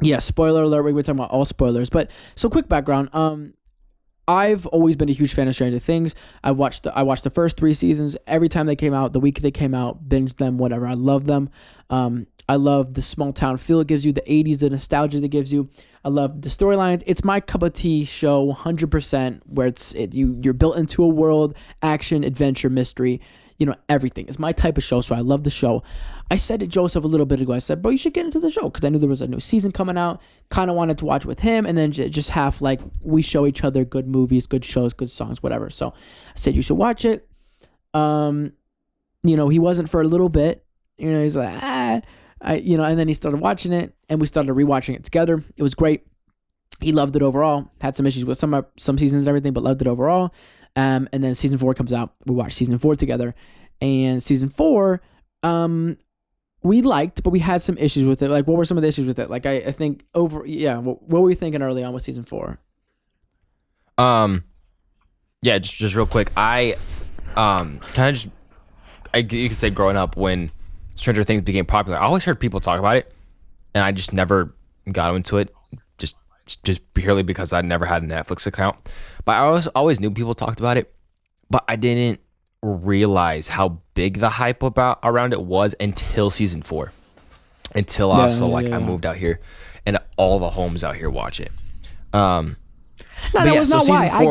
Yeah, spoiler alert. We're talking about all spoilers. But so quick background. I've always been a huge fan of Stranger Things. I watched the first three seasons every time they came out. The week they came out, binged them, whatever. I love them. I love the small town feel it gives you, the '80s, the nostalgia that gives you. I love the storylines. It's my cup of tea show, 100%. Where you're built into a world, action, adventure, mystery. Everything. It's my type of show, so I love the show. I said to Joseph a little bit ago, I said, bro, you should get into the show, because I knew there was a new season coming out. Kind of wanted to watch with him, and then just have, like, we show each other good movies, good shows, good songs, whatever. So I said, you should watch it. He wasn't for a little bit. He's like, and then he started watching it, and we started rewatching it together. It was great. He loved it overall. Had some issues with some seasons and everything, but loved it overall. And then season 4 comes out. We watched season 4 together, and season 4, we liked, but we had some issues with it. Like, what were some of the issues with it? Like, I think what were you thinking early on with season 4? Yeah, just real quick. I you could say growing up when Stranger Things became popular, I always heard people talk about it, and I just never got into it. Just purely because I never had a Netflix account. But I always knew people talked about it, but I didn't realize how big the hype around it was until season 4. Until I moved out here, and all the homes out here watch it. No, that was not why I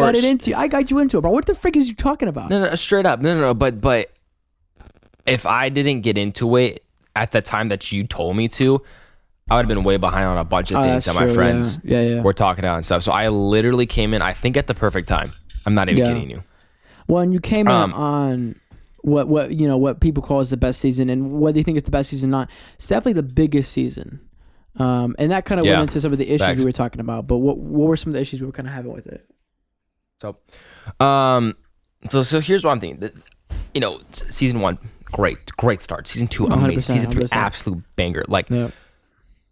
got you into it, bro. What the frick is you talking about? No, straight up. No. But if I didn't get into it at the time that you told me to, I would have been way behind on a bunch of things that my friends were talking about and stuff. So I literally came in, I think, at the perfect time. I'm not even kidding you. Well, and you came in on what people call as the best season, and whether you think it's the best season or not, it's definitely the biggest season. And that kind of went into some of the issues we were talking about. But what were some of the issues we were kind of having with it? So here's what I'm thinking. Season 1, great start. Season 2, amazing. Season 3, 100%. Absolute banger. Like. Yeah.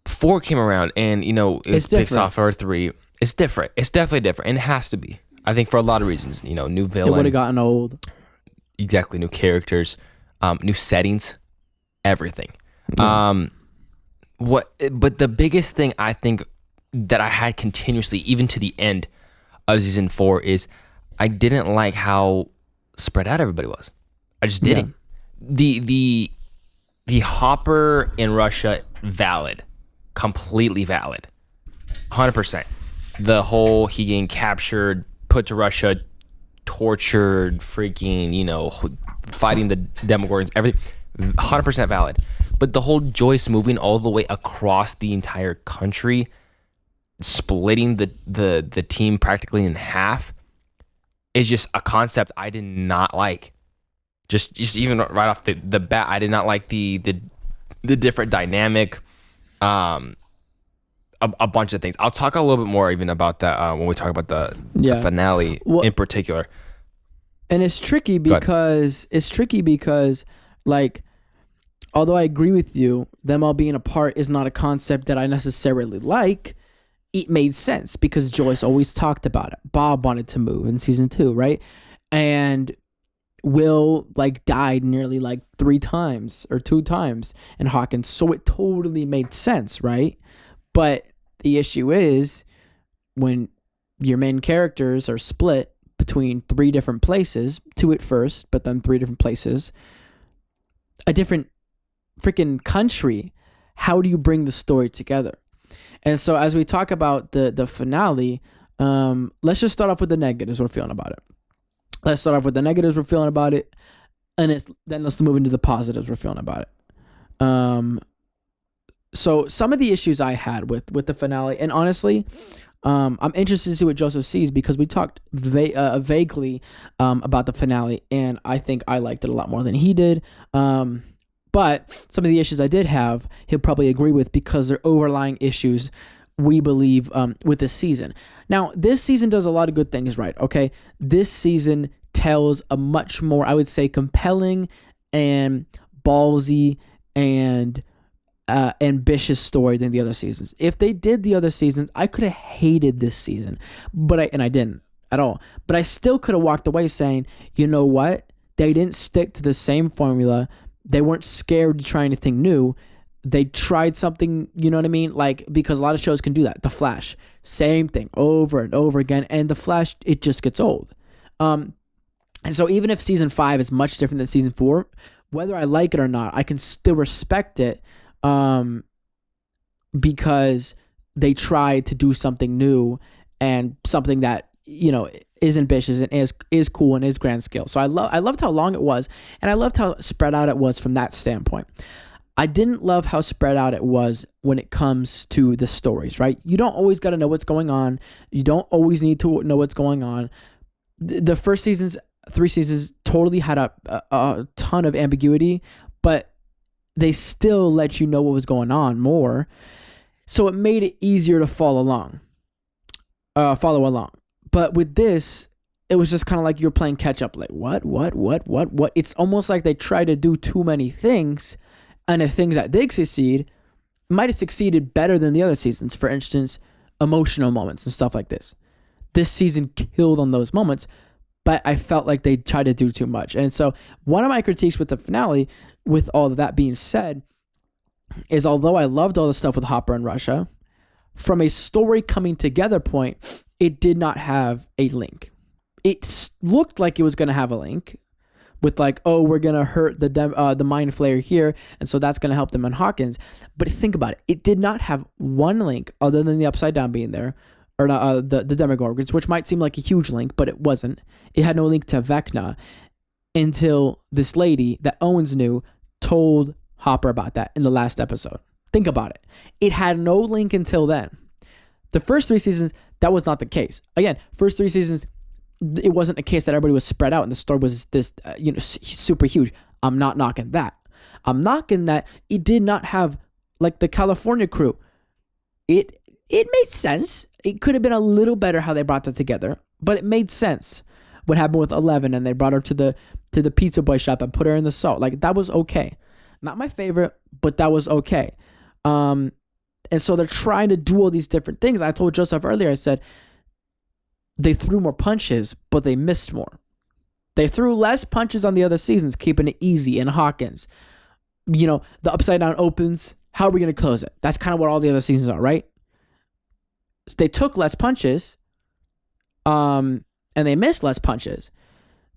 4 came around, and it picks off for 3. It's different. It's definitely different, and it has to be. I think for a lot of reasons. New villain. It would have gotten old. Exactly. New characters, new settings, everything. Yes. But the biggest thing I think that I had continuously, even to the end of season 4, is I didn't like how spread out everybody was. I just didn't. Yeah. The Hopper in Russia, valid. Completely valid. 100%. The whole he getting captured, put to Russia, tortured, freaking, fighting the Demogorgons, everything, 100% valid. But the whole Joyce moving all the way across the entire country, splitting the team practically in half, is just a concept I did not like. Just even right off the bat, I did not like the different dynamic. A bunch of things. I'll talk a little bit more even about that when we talk about the finale in particular. And it's tricky because like, although I agree with you, them all being apart is not a concept that I necessarily like. It made sense because Joyce always talked about it. Bob wanted to move in season 2, right? And Will died nearly 3 times or 2 times in Hawkins, so it totally made sense, right? But the issue is when your main characters are split between 3 different places, 2 at first, but then 3 different places, a different freaking country. How do you bring the story together? And so as we talk about the finale, let's just start off with the negatives we're feeling about it. Let's start off with the negatives we're feeling about it, and then let's move into the positives we're feeling about it. So some of the issues I had with the finale, and honestly, I'm interested to see what Joseph sees because we talked vaguely about the finale, and I think I liked it a lot more than he did. But some of the issues I did have, he'll probably agree with because they're overlying issues we believe with this season. Now, this season does a lot of good things right, okay? This season tells a much more, I would say, compelling and ballsy and ambitious story than the other seasons. If they did the other seasons, I could have hated this season, and I didn't at all. But I still could have walked away saying, you know what? They didn't stick to the same formula. They weren't scared to try anything new. they tried something, you know what I mean? Like, because a lot of shows can do that. The Flash, same thing over and over again. And The Flash, it just gets old. And so even if season 5 is much different than season 4, whether I like it or not, I can still respect it because they tried to do something new and something that, you know, is ambitious and is cool and is grand scale. So I loved how long it was, and I loved how spread out it was from that standpoint. I didn't love how spread out it was when it comes to the stories, right? You don't always got to know what's going on. You don't always need to know what's going on. The first 3 seasons totally had a ton of ambiguity, but they still let you know what was going on more. So it made it easier to follow along. But with this, it was just kind of like you're playing catch up. Like, what? It's almost like they try to do too many things, and the things that did succeed might have succeeded better than the other seasons. For instance, emotional moments and stuff like this. This season killed on those moments, but I felt like they tried to do too much. And so one of my critiques with the finale, with all of that being said, is although I loved all the stuff with Hopper and Russia, from a story coming together point, it did not have a link. It looked like it was going to have a link with like, oh, we're going to hurt the Mind Flayer here, and so that's going to help them in Hawkins. But think about it. It did not have one link other than the Upside Down being there, or the Demogorgons, which might seem like a huge link, but it wasn't. It had no link to Vecna until this lady that Owens knew told Hopper about that in the last episode. Think about it. It had no link until then. The first 3 seasons, that was not the case. Again, first 3 seasons, it wasn't a case that everybody was spread out and the story was this, super huge. I'm not knocking that. I'm knocking that it did not have, like, the California crew. It made sense. It could have been a little better how they brought that together, but it made sense. What happened with 11 and they brought her to the pizza boy shop and put her in the salt. Like, that was okay. Not my favorite, but that was okay. And so they're trying to do all these different things. I told Joseph earlier, I said, they threw more punches, but they missed more. They threw less punches on the other seasons, keeping it easy in Hawkins. You know, the Upside Down opens. How are we going to close it? That's kind of what all the other seasons are, right? They took less punches, and they missed less punches.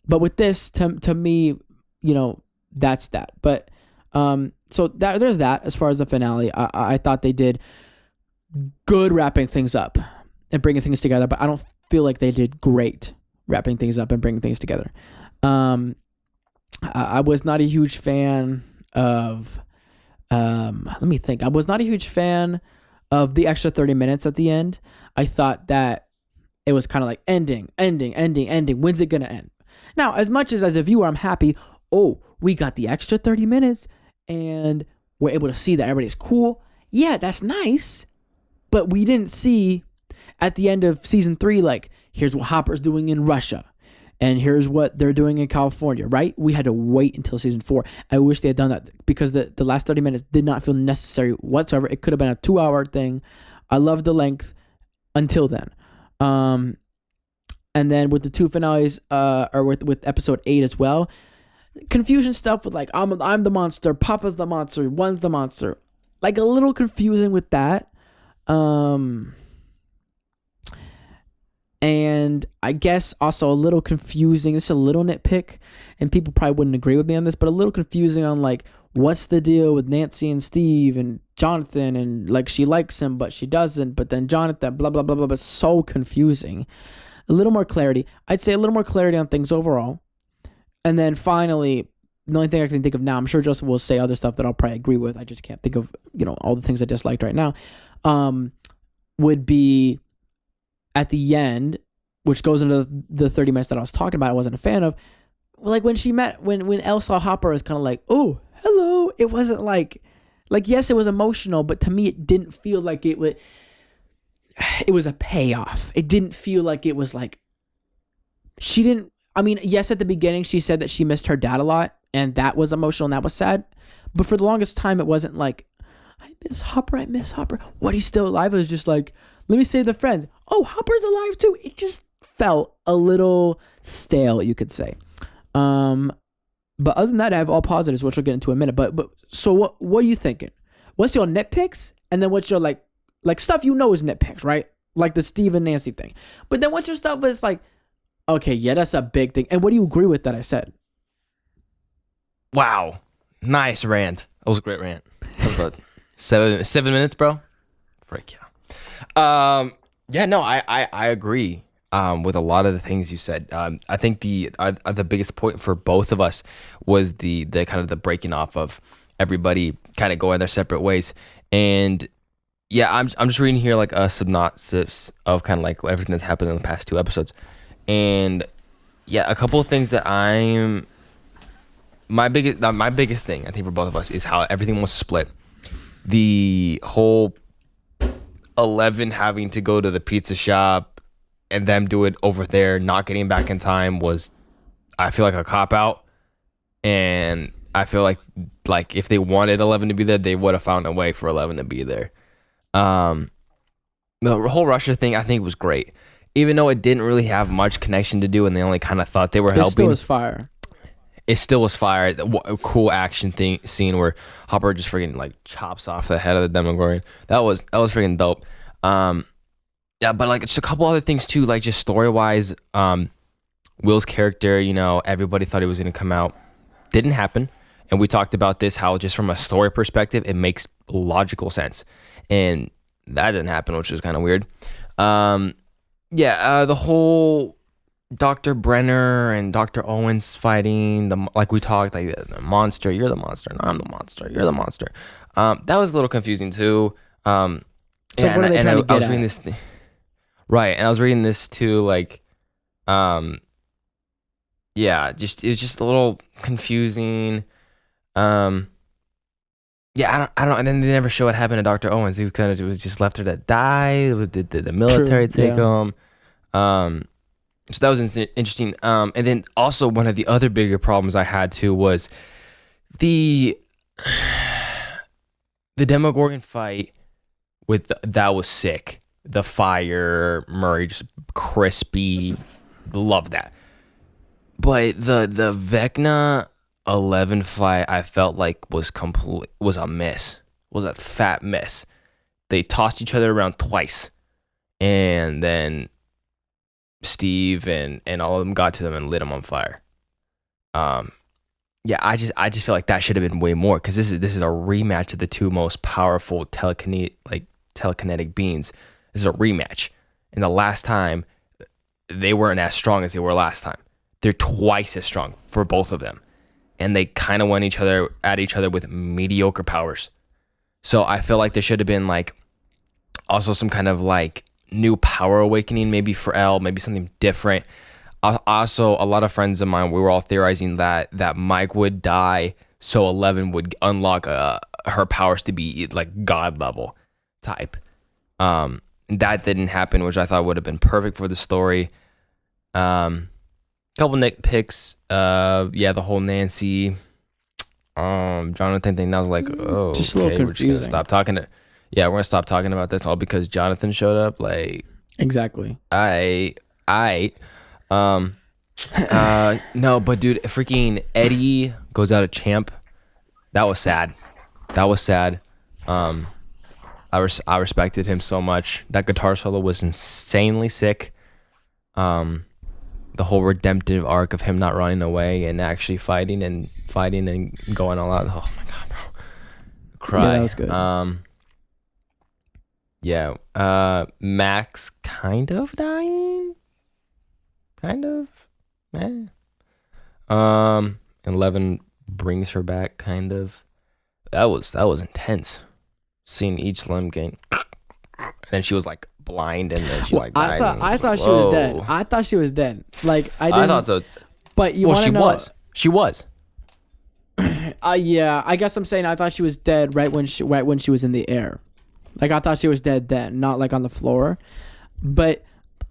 But with this, to me, that's that. But so there's that as far as the finale. I thought they did good wrapping things up and bringing things together, but I don't feel like they did great wrapping things up and bringing things together. I was not a huge fan of, let me think. I was not a huge fan of the extra 30 minutes at the end. I thought that it was kind of like ending. When's it going to end? Now, as much as a viewer, I'm happy. Oh, we got the extra 30 minutes and we're able to see that everybody's cool. Yeah, that's nice. But we didn't see at the end of season 3, like, here's what Hopper's doing in Russia. And here's what they're doing in California, right? We had to wait until season 4. I wish they had done that because the last 30 minutes did not feel necessary whatsoever. It could have been a 2-hour thing. I loved the length until then. And then with the 2 finales, or with episode 8 as well, confusion stuff with like, I'm the monster, Papa's the monster, one's the monster. Like a little confusing with that. And I guess also a little confusing. This is a little nitpick, and people probably wouldn't agree with me on this, but a little confusing on like, what's the deal with Nancy and Steve and Jonathan, and like she likes him, but she doesn't, but then Jonathan, blah, blah, blah, blah, blah. So confusing. A little more clarity. I'd say a little more clarity on things overall. And then finally, the only thing I can think of now, I'm sure Joseph will say other stuff that I'll probably agree with. I just can't think of, all the things I disliked right now. Would be at the end, which goes into the 30 minutes that I was talking about, I wasn't a fan of. Like when Elle saw Hopper, it was kind of like, oh, hello. It wasn't like, yes, it was emotional, but to me, it didn't feel like it was a payoff. It didn't feel like it was like, yes, at the beginning, she said that she missed her dad a lot, and that was emotional and that was sad. But for the longest time, it wasn't like, I miss Hopper. What, he's still alive? It was just like, let me save the friends. Oh, Hopper's alive too. It just felt a little stale, you could say. But other than that, I have all positives, which we'll get into in a minute. But so what are you thinking? what's your nitpicks, and then what's your like stuff you know is nitpicks, right? Like the Steve and Nancy thing. But then what's your stuff is like, okay, yeah, that's a big thing. And what do you agree with that I said? Wow, nice rant. That was a great rant. That was about 7 minutes, bro. Frick yeah. Yeah, no, I agree. With a lot of the things you said. I think the biggest point for both of us was the kind of the breaking off of everybody kind of going their separate ways. And yeah, I'm just reading here like a synopsis of kind of like everything that's happened in the past 2 episodes. And yeah, a couple of things that my biggest thing I think for both of us is how everything was split. The whole 11 having to go to the pizza shop and them do it over there, not getting back in time was, I feel like, a cop out. And I feel like if they wanted 11 to be there, they would have found a way for 11 to be there. The whole Russia thing, I think, was great, even though it didn't really have much connection to do, and they only kind of thought they were helping. It still was fire. It still was fire. A cool action scene where Hopper just freaking like chops off the head of the Demogorgon. That was freaking dope. Yeah, but like just a couple other things too, like just story wise. Will's character, everybody thought he was gonna come out, didn't happen, and we talked about this, how just from a story perspective, it makes logical sense, and that didn't happen, which was kind of weird. The whole Dr. Brenner and Dr. Owens fighting, like we talked, like the monster, you're the monster, and I'm the monster, you're the monster. That was a little confusing too. So what are they trying to get at? Reading this right, and I was reading this too, like, yeah, it was just a little confusing. Yeah, I don't, and then they never show what happened to Dr. Owens. He kind of was just left her to die. Did the military take him? So that was interesting. And then also one of the other bigger problems I had too was the Demogorgon fight that was sick. The fire, Murray just crispy, love that. But the Vecna 11 fight, I felt like was a miss. Was a fat miss. They tossed each other around twice, and then Steve and all of them got to them and lit them on fire. Yeah, I just feel like that should have been way more, because this is a rematch of the 2 most powerful telekinetic beings. This is a rematch, and the last time they weren't as strong as they were last time. They're twice as strong for both of them, and they kind of went at each other with mediocre powers. So I feel like there should have been like also some kind of like new power awakening, maybe for Elle, maybe something different. Also, a lot of friends of mine, we were all theorizing that Mike would die, so 11 would unlock her powers to be like god level type. That didn't happen, which I thought would have been perfect for the story. Couple nitpicks. The whole Nancy, Jonathan thing. That was like, oh, just a little confusing. We're just gonna stop talking. We're gonna stop talking about this all because Jonathan showed up. Like, exactly. No, but dude, freaking Eddie goes out a champ. That was sad. I respected him so much. That guitar solo was insanely sick. The whole redemptive arc of him not running away and actually fighting and going all out. Oh my god, bro. Cry. Yeah, that was good. Max kind of dying. Kind of. 11 brings her back, kind of. That was intense. Seeing each limb gain. And then she was like blind, and then she died. I thought she was dead. I thought she was dead. Like I thought so. But you want to know? She was. Yeah. I guess I'm saying I thought she was dead right when she was in the air. Like I thought she was dead then, not like on the floor. But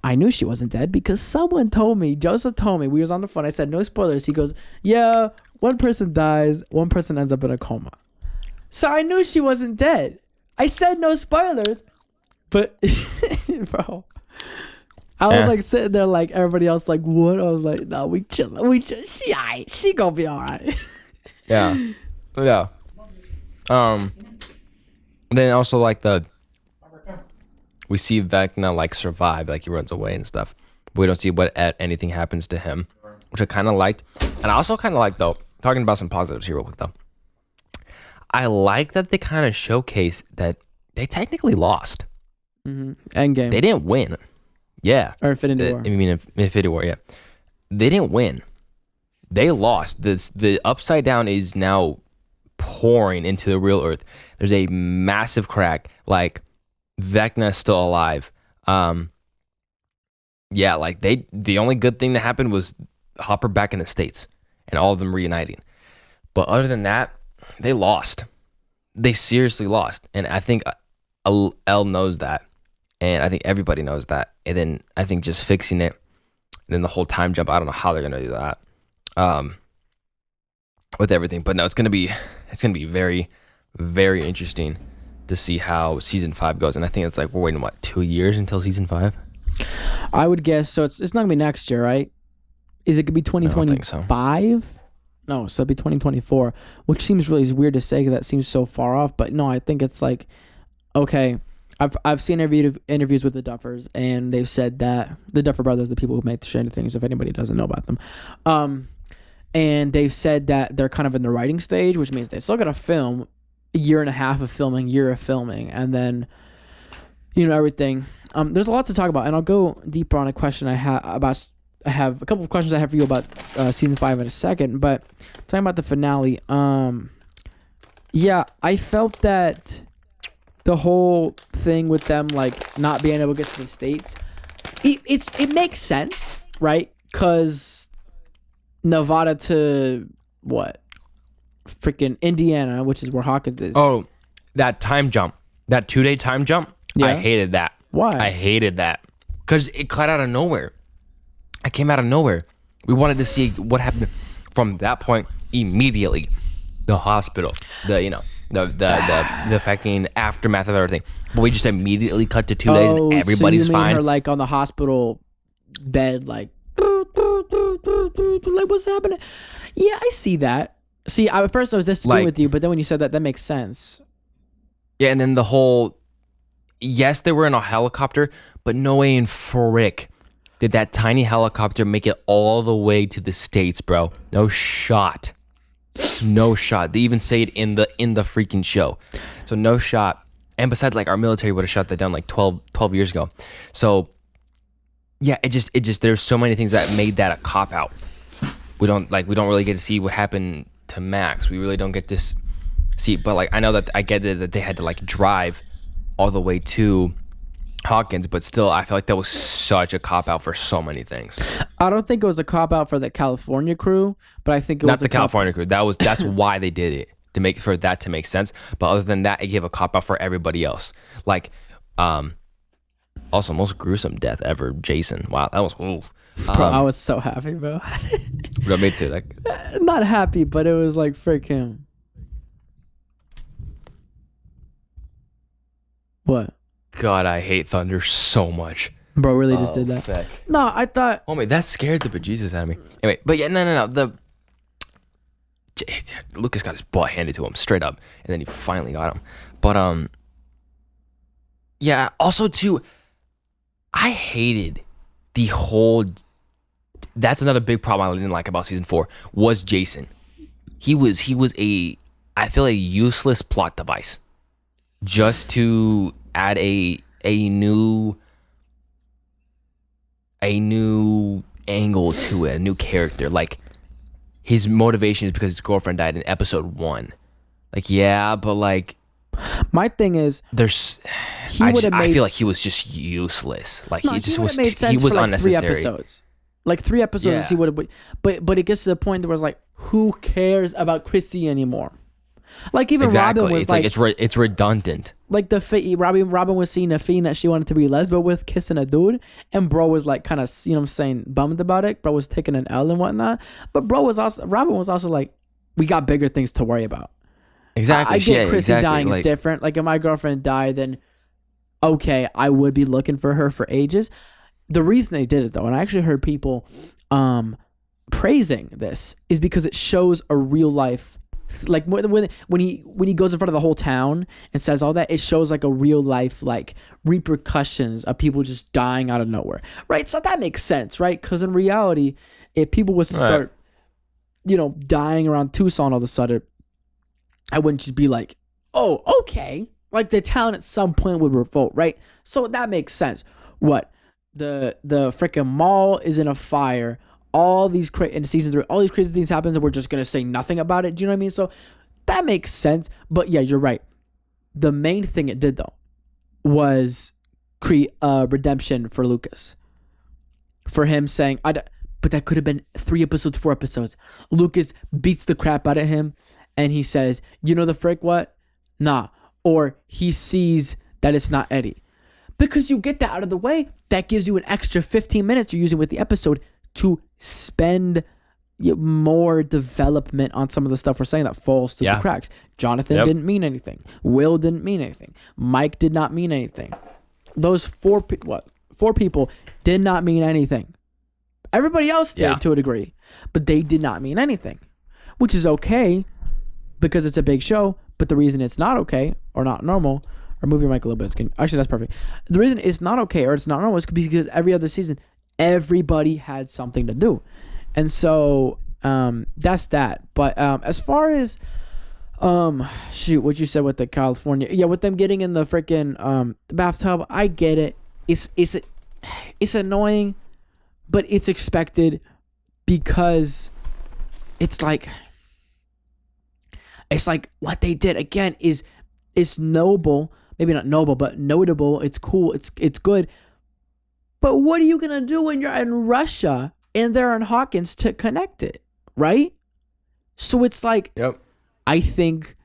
I knew she wasn't dead because someone told me. Joseph told me. We was on the phone. I said no spoilers. He goes, yeah, one person dies, one person ends up in a coma. So I knew she wasn't dead. I said no spoilers, but bro, I was like sitting there like everybody else, like what? I was like, no, we chilling. She gonna be all right. Yeah. then also like we see Vecna like survive, like he runs away and stuff. But we don't see what anything happens to him, which I kind of liked. And I also kind of like, though, talking about some positives here real quick though. I like that they kind of showcase that they technically lost. Endgame. They didn't win. Yeah. Or Infinity War. I mean, Infinity War, yeah. They didn't win. They lost. The Upside Down is now pouring into the real Earth. There's a massive crack. Like, Vecna's still alive. Yeah, like the only good thing that happened was Hopper back in the States and all of them reuniting. But other than that, they lost. They seriously lost. And I think Elle knows that. And I think everybody knows that. And then I think just fixing it, and then the whole time jump, I don't know how they're going to do that with everything. But no, it's going to be very, very interesting to see how season 5 goes. And I think it's like, we're waiting, 2 years until season 5? I would guess. So it's not going to be next year, right? Is it going to be 2025? So. No, so it'd be 2024, which seems really weird to say because that seems so far off. But no, I think it's like, okay, I've seen interviews with the Duffers, and they've said that the Duffer Brothers, the people who make the Stranger Things, if anybody doesn't know about them, and they've said that they're kind of in the writing stage, which means they still got to film a year and a half of filming, and then, everything. There's a lot to talk about, and I'll go deeper on a question I have a couple of questions I have for you about season 5 in a second, but talking about the finale, yeah, I felt that the whole thing with them like not being able to get to the States, it makes sense, right? Because Nevada to what? Freaking Indiana, which is where Hawkins is. Oh, that time jump, that 2-day time jump. Yeah. I hated that. Why? I hated that because it cut out of nowhere. I came out of nowhere. We wanted to see what happened from that point immediately. The hospital, the fucking aftermath of everything. But we just immediately cut to 2 days and everybody's so you mean fine. Her like on the hospital bed, like what's happening? Yeah, I see that. See, at first I was disagreeing with you, but then when you said that makes sense. Yeah, and then the whole, yes, they were in a helicopter, but no way in frick did that tiny helicopter make it all the way to the States, bro. No shot. No shot. They even say it in the freaking show. So no shot. And besides, like, our military would have shot that down like 12 years ago. So yeah, it just there's so many things that made that a cop out. We don't really get to see what happened to Max. We really don't get to see, but like, I know that I get it that they had to like drive all the way to Hawkins, but still, I feel like that was such a cop out for so many things. I don't think it was a cop out for the California crew, but I think it was not the California crew. That's why they did it, to make that to make sense. But other than that, it gave a cop out for everybody else. Like, also most gruesome death ever, Jason. Wow, that was oof. Bro, I was so happy, bro. Bro, me too. Like, not happy, but it was like, frick him. What? God, I hate thunder so much. Bro, really just did that. Feck. No, I thought... Oh, man, that scared the bejesus out of me. Anyway, but yeah, no. Lucas got his butt handed to him straight up, and then he finally got him. But, yeah, also, too, I hated the whole... That's another big problem I didn't like about season 4, was Jason. He was I feel, a useless plot device. Just to add a new angle to it, a new character. Like, his motivation is because his girlfriend died in episode 1. Like, yeah, but like, my thing is, I feel like he was just useless. Like, he was like unnecessary. 3 episodes. Like 3 episodes, yeah. He would have. But it gets to the point where it's like, who cares about Chrissy anymore? Like, even exactly. Robin was it's redundant. Like Robin was seeing a fiend that she wanted to be lesbian with, kissing a dude, and bro was like kind of, you know what I'm saying, bummed about it. Bro was taking an L and whatnot. But Robin was also like, we got bigger things to worry about. Exactly. I get Chrissy dying is different. Like, if my girlfriend died, then okay, I would be looking for her for ages. The reason they did it though, and I actually heard people praising this, is because it shows a real life like when he goes in front of the whole town and says all that, it shows like a real life like repercussions of people just dying out of nowhere, right? So that makes sense, right? Because in reality, if people was to start, dying around Tucson all of a sudden, I wouldn't just be like, oh, okay. Like the town at some point would revolt, right? So that makes sense. What the freaking mall is in a fire. All these in season 3, all these crazy things happen, and we're just gonna say nothing about it. Do you know what I mean? So that makes sense. But yeah, you're right. The main thing it did though was create a redemption for Lucas. For him saying, but that could have been 3 episodes, 4 episodes. Lucas beats the crap out of him, and he says, "You know the frick what? Nah." Or he sees that it's not Eddie. Because you get that out of the way, that gives you an extra 15 minutes you're using with the episode to spend more development on some of the stuff we're saying that falls through the cracks. Jonathan didn't mean anything. Will didn't mean anything. Mike did not mean anything. Those 4 people did not mean anything. Everybody else did to a degree, but they did not mean anything, which is okay because it's a big show. But the reason it's not okay or not normal, or move your mic a little bit. Actually, that's perfect. The reason it's not okay or it's not normal is because every other season, everybody had something to do. And so that's that. But as far as what you said with the California, with them getting in the freaking the bathtub, I get it. It's annoying, but it's expected because it's like what they did again is noble. Maybe not noble, but notable. It's cool. It's good. But what are you going to do when you're in Russia and they're in Hawkins to connect it, right? So it's like, I think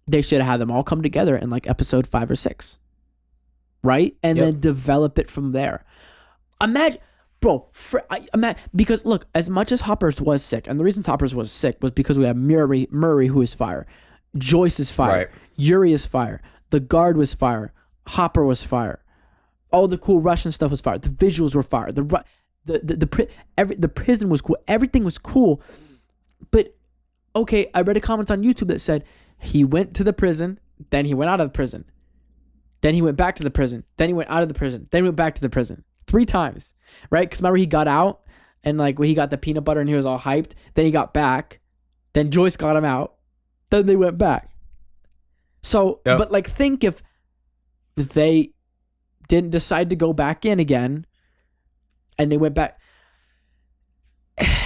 they should have had them all come together in like episode 5 or 6, right? And then develop it from there. Imagine, bro, because look, as much as Hoppers was sick, and the reason Hoppers was sick was because we have Murray who is fire, Joyce is fire, Yuri is fire, the guard was fire, Hopper was fire. All the cool Russian stuff was fire. The visuals were fire. The prison was cool. Everything was cool. But okay, I read a comment on YouTube that said he went to the prison, then he went out of the prison, then he went back to the prison, then he went out of the prison, then he went back to the prison 3 times, right? Because remember he got out and like when he got the peanut butter and he was all hyped. Then he got back. Then Joyce got him out. Then they went back. So, but like think if they didn't decide to go back in again and they went back,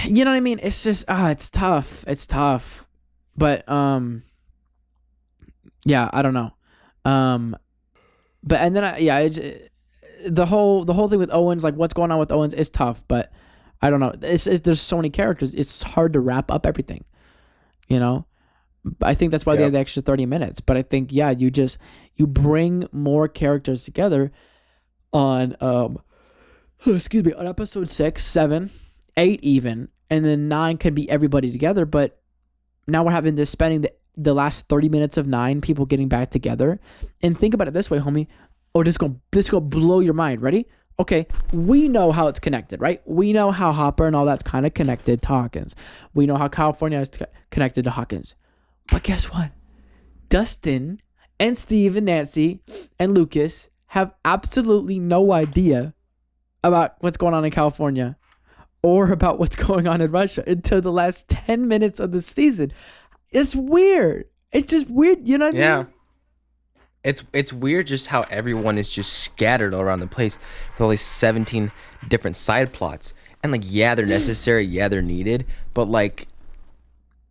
you know what I mean? It's just it's tough. But I don't know. But and then the whole thing with Owens, like what's going on with Owens is tough, but I don't know. There's so many characters. It's hard to wrap up everything, I think that's why they have the extra 30 minutes. But I think, you bring more characters together on, on episode 6, 7, 8 even, and then 9 can be everybody together. But now we're having this spending the last 30 minutes of 9 people getting back together. And think about it this way, homie. Oh, this is gonna blow your mind. Ready? Okay, we know how it's connected, right? We know how Hopper and all that's kind of connected to Hawkins. We know how California is connected to Hawkins. But guess what? Dustin and Steve and Nancy and Lucas have absolutely no idea about what's going on in California or about what's going on in Russia until the last 10 minutes of the season. It's weird. It's just weird. You know what I mean? It's weird just how everyone is just scattered all around the place with all these 17 different side plots. And like, they're necessary. They're needed. But like,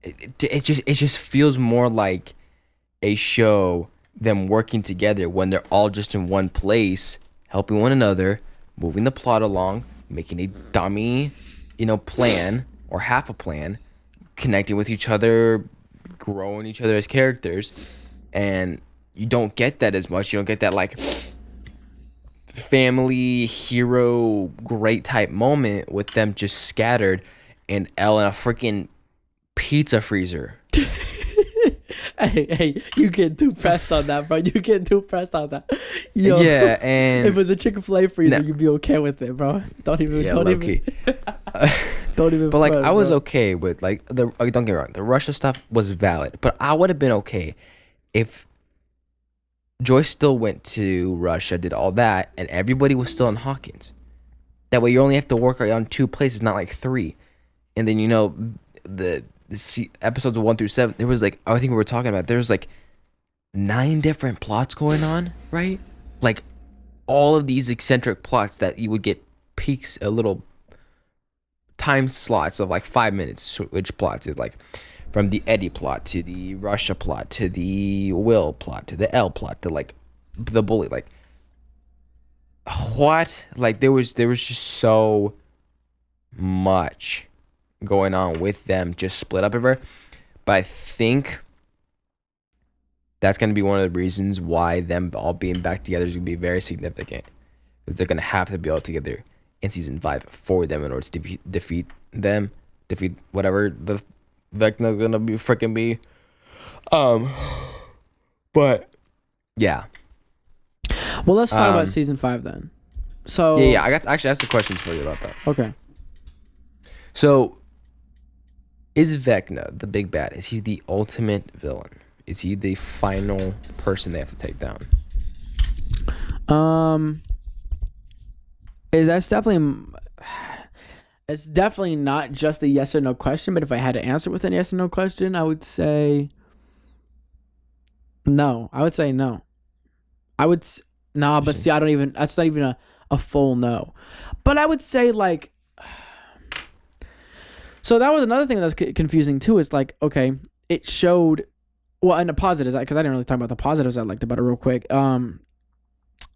it just feels more like a show, them working together when they're all just in one place, helping one another, moving the plot along, making a dummy, plan or half a plan, connecting with each other, growing each other as characters. And you don't get that as much. You don't get that like family hero great type moment with them just scattered and Elle in a freaking pizza freezer. Hey, you get too pressed on that, bro. You get too pressed on that. Yo, and if it was a Chick-fil-A freezer, you'd be okay with it, bro. Don't even. Don't even. But like, front, I was bro. okay with like don't get me wrong, the Russia stuff was valid, but I would have been okay if Joyce still went to Russia, did all that, and everybody was still in Hawkins. That way, you only have to work on 2 places, not like 3. And then the episodes 1 through 7, there was like, I think we were talking about, there was like 9 different plots going on, right? Like all of these eccentric plots that you would get peaks, a little time slots of like 5 minutes. Switch plots is like from the Eddie plot to the Russia plot to the Will plot to the L plot to like the bully. Like what? Like there was just so much going on with them just split up everywhere. But I think that's going to be one of the reasons why them all being back together is going to be very significant, because they're going to have to be all together in season 5 for them in order to defeat whatever the Vecna going to be freaking be. But yeah. Well, let's talk about season 5 then. So yeah, I got to actually ask the questions for you about that. Okay. So, is Vecna the big bad? Is he the ultimate villain? Is he the final person they have to take down? It's definitely not just a yes or no question, but if I had to answer with a yes or no question, I would say no. I would say no. But see, that's not even a full no. But I would say like, so that was another thing that's confusing too, is like, okay, it showed, well, and the positives, because I didn't really talk about the positives I liked about it real quick.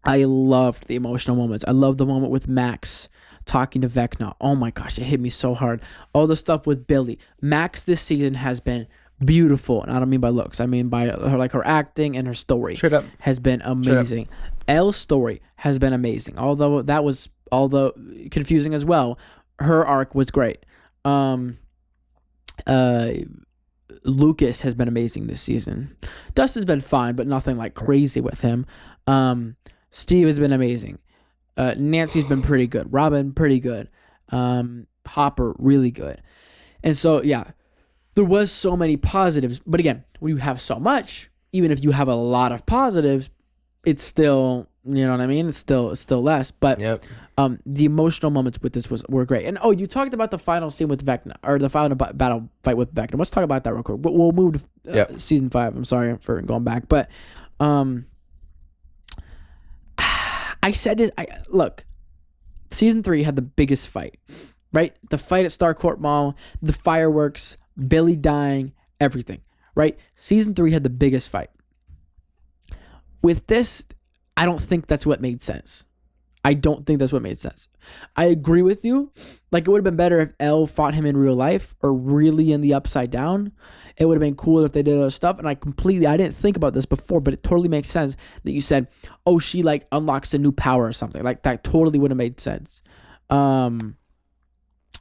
I loved the emotional moments. I loved the moment with Max talking to Vecna. Oh my gosh, it hit me so hard. All the stuff with Billy. Max this season has been beautiful, and I don't mean by looks. I mean by her acting and her story. Straight up. Has been amazing. Elle's story has been amazing. Although confusing as well, her arc was great. Lucas has been amazing this season. Dustin's been fine, but nothing like crazy with him. Steve has been amazing. Nancy's been pretty good. Robin, pretty good. Hopper, really good. And so, yeah, there was so many positives. But again, when you have so much, even if you have a lot of positives, it's still, you know what I mean? It's still less. But yep. The emotional moments with this were great. And you talked about the final scene with Vecna, or the final battle fight with Vecna. Let's talk about that real quick. We'll move to season 5. I'm sorry for going back, but I said it. Look, season 3 had the biggest fight, right? The fight at Starcourt Mall, the fireworks, Billy dying, everything, right? Season 3 had the biggest fight. With this, I don't think that's what made sense. I agree with you. Like, it would have been better if Elle fought him in real life or really in the Upside Down. It would have been cool if they did other stuff. And I didn't think about this before, but it totally makes sense that you said, oh, she like unlocks a new power or something. Like, that totally would have made sense. But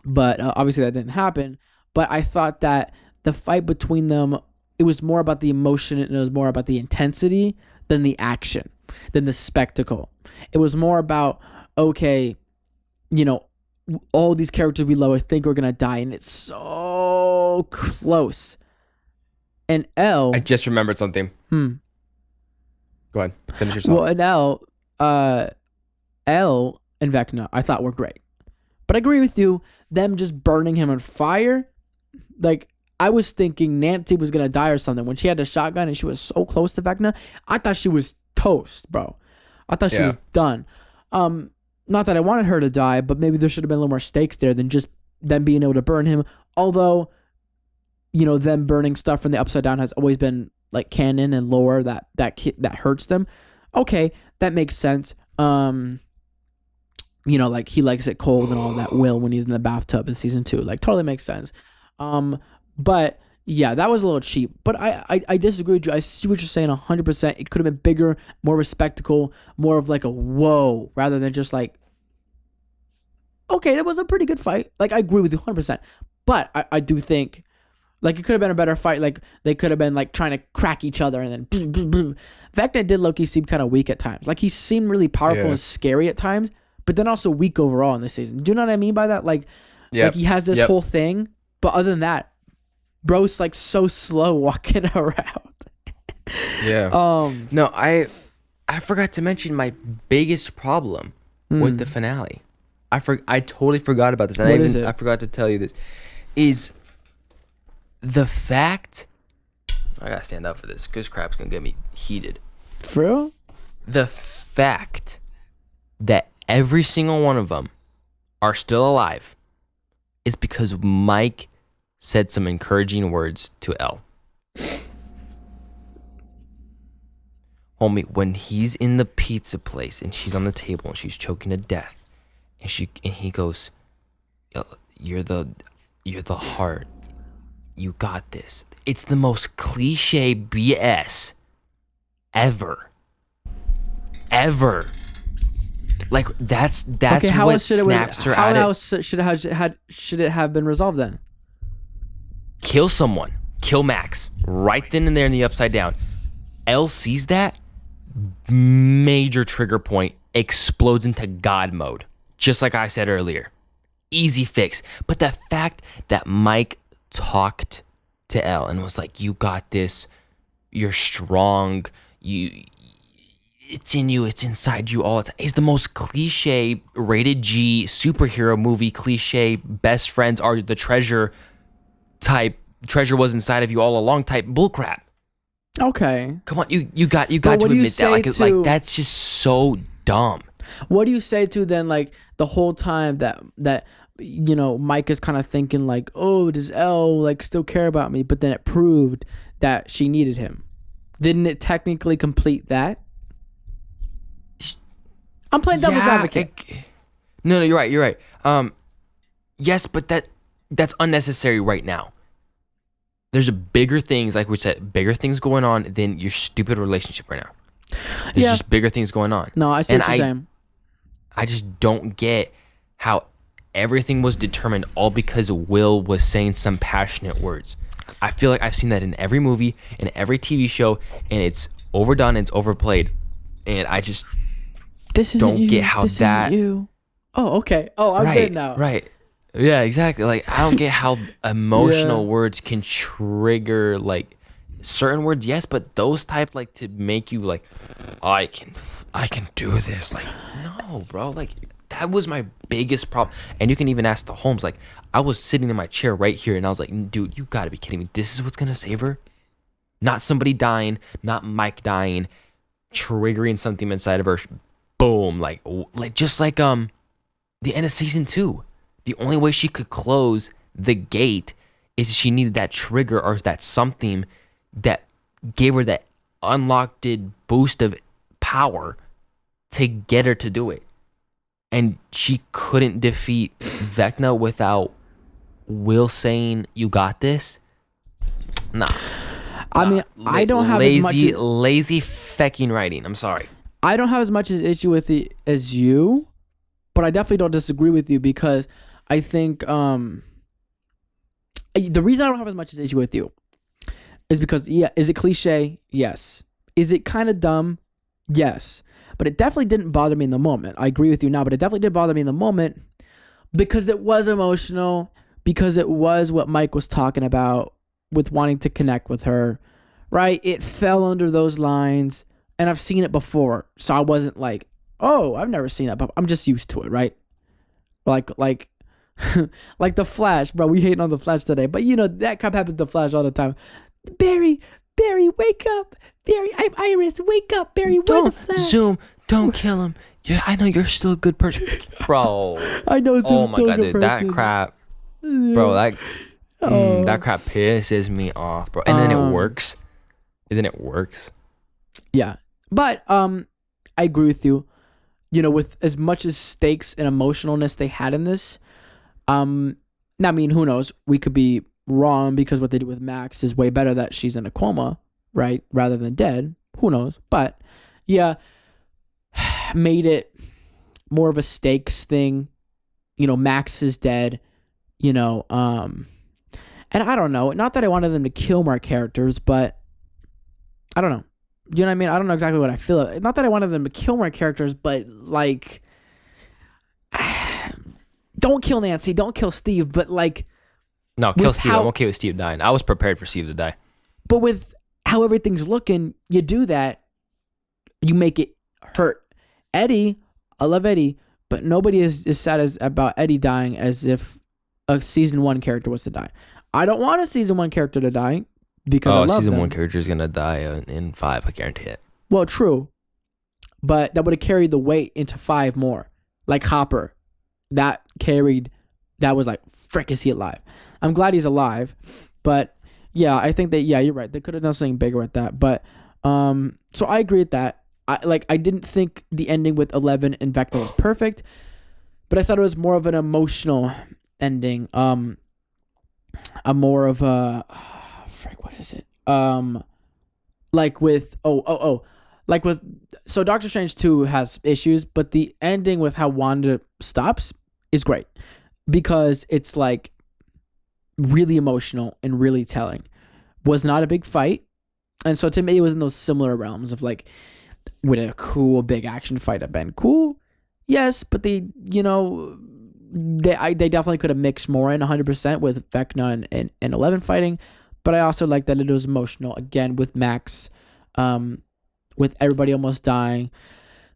obviously that didn't happen. But I thought that the fight between them, it was more about the emotion and it was more about the intensity than the action, than the spectacle. It was more about, okay, all these characters we love, I think are gonna die, and it's so close. And Elle, I just remembered something. Go ahead, finish your song. Well, and Elle and Vecna, I thought were great, but I agree with you. Them just burning him on fire, like, I was thinking Nancy was gonna die or something when she had the shotgun and she was so close to Vecna. I thought she was toast, bro. I thought she was done. Not that I wanted her to die, but maybe there should have been a little more stakes there than just them being able to burn him. Although, them burning stuff from the Upside Down has always been like canon and lore that hurts them. Okay, that makes sense. Like he likes it cold and all that. Will when he's in the bathtub in season 2, like totally makes sense. But yeah, that was a little cheap. But I disagree with you. I see what you're saying 100%. It could have been bigger, more of a spectacle, more of like a whoa, rather than just like, okay, that was a pretty good fight. Like, I agree with you 100%. But I do think, like, it could have been a better fight. Like, they could have been like trying to crack each other and then Vecna did low-key seem kind of weak at times. Like, he seemed really powerful and scary at times, but then also weak overall in this season. Do you know what I mean by that? Like, Yep. Like he has this whole thing, but other than that, bro's like so slow walking around. Yeah. No, I forgot to mention my biggest problem with the finale. I totally forgot about this. And What is it? I forgot to tell you this. Is the fact I gotta stand up for this because crap's gonna get me heated. For real? The fact that every single one of them are still alive is because Mike said some encouraging words to Elle. Homie, when he's in the pizza place and she's on the table and she's choking to death, and he goes, "Yo, you're the heart. You got this." It's the most cliche BS ever. Like that's Okay, how what else should snaps her how out. else should it have been resolved then? Kill someone. Kill Max right then and there in the Upside Down. Elle sees that, major trigger point, explodes into God mode. Just like I said earlier. Easy fix. But the fact that Mike talked to Elle and was like, "You got this. You're strong. It's in you. It's inside you all the time." Is the most cliche rated G superhero movie cliche. Best friends are the treasure type. Treasure was inside of you all along type bullcrap. Okay. Come on, you got to what do you admit that. Like, say like to- that's just so dumb. What do you say to then, like, the whole time that you know, Mike is kind of thinking like, oh, does Elle like still care about me? But then it proved that she needed him. Didn't it technically complete that? I'm playing devil's advocate. No, you're right. Yes, but that's unnecessary right now. There's bigger things, like we said, bigger things going on than your stupid relationship right now. There's just bigger things going on. No, I see what you're saying. I just don't get how everything was determined all because Will was saying some passionate words. I feel like I've seen that in every movie, in every TV show, and it's overdone, it's overplayed, and I just don't get how this that. Isn't you. Oh, okay. Oh, I'm good now. Right. Yeah, exactly. Like, I don't get how emotional words can trigger, like, certain words, yes, but those type, like, to make you like, I can do this. Like, no, bro. Like, that was my biggest problem. And you can even ask the Holmes. Like, I was sitting in my chair right here, and I was like, dude, you gotta be kidding me. This is what's gonna save her? Not somebody dying, not Mike dying, triggering something inside of her. Boom. Like just like the end of season 2. The only way she could close the gate is she needed that trigger or that something that gave her that unlocked boost of power to get her to do it. And she couldn't defeat Vecna without Will saying, "You got this." Nah. I mean, I don't have as much lazy fecking writing. I'm sorry. I don't have as much as issue with it as you, but I definitely don't disagree with you because I think the reason I don't have as much as issue with you is because, yeah, is it cliche? Yes. Is it kind of dumb? Yes. But it definitely didn't bother me in the moment. I agree with you now, but it definitely did bother me in the moment because it was emotional, because it was what Mike was talking about with wanting to connect with her, right? It fell under those lines, and I've seen it before, so I wasn't like, oh, I've never seen that, but I'm just used to it, right? Like like the Flash, bro. We hating on the Flash today, but you know that crap happens to the Flash all the time. Barry, wake up! Barry, I'm Iris. Wake up, Barry. We're the Flash. Zoom, don't kill him. Yeah, I know you're still a good person, bro. I know Zoom's my still god, a good dude, person. that crap, bro. That crap pisses me off, bro. And then it works. Yeah, but I agree with you. You know, with as much as stakes and emotionalness they had in this, I mean, who knows? We could be wrong because what they do with Max is way better that she's in a coma, right? Rather than dead. Who knows? But yeah, made it more of a stakes thing. You know, Max is dead, you know, and I don't know. Not that I wanted them to kill more characters, but I don't know. You know what I mean? I don't know exactly what I feel. Not that I wanted them to kill more characters, but like don't kill Nancy, don't kill Steve, but like, No, kill Steve. I'm okay with Steve dying. I was prepared for Steve to die. But with how everything's looking, you do that, you make it hurt. Eddie, I love Eddie, but nobody is as sad about Eddie dying as if a season 1 character was to die. I don't want a season 1 character to die because I love season them. 1 character is gonna die in 5. I guarantee it. Well, true, but that would have carried the weight into 5 more. Like Hopper, that was like, frick, is he alive? I'm glad he's alive, but yeah, I think that, yeah, you're right. They could have done something bigger with that, but so I agree with that. I didn't think the ending with 11 and Vecna was perfect, but I thought it was more of an emotional ending. A more of a frick, what is it? Like with like with, so Doctor Strange 2 has issues, but the ending with how Wanda stops is great because it's like really emotional and really telling. Was not a big fight, and so to me it was in those similar realms of like, would a cool big action fight have been cool? Yes, but they definitely could have mixed more in 100% with Vecna and 11 fighting, but I also like that it was emotional again with Max, with everybody almost dying,